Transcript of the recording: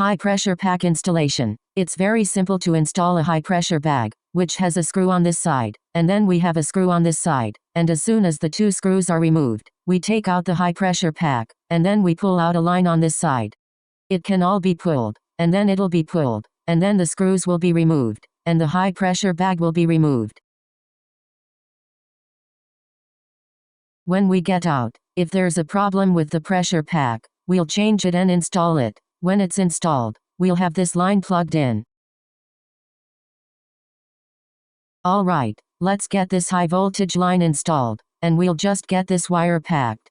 High pressure pack installation. It's very simple to install a high pressure bag, which has a screw on this side, and then we have a screw on this side, and as soon as the two screws are removed, we take out the high pressure pack, and then we pull out a line on this side. It can all be pulled, and then it'll be pulled, and then the screws will be removed, and the high pressure bag will be removed. When we get out, if there's a problem with the pressure pack, we'll change it and install it. When it's installed, we'll have this line plugged in. Alright, let's get this high voltage line installed, and we'll just get this wire packed.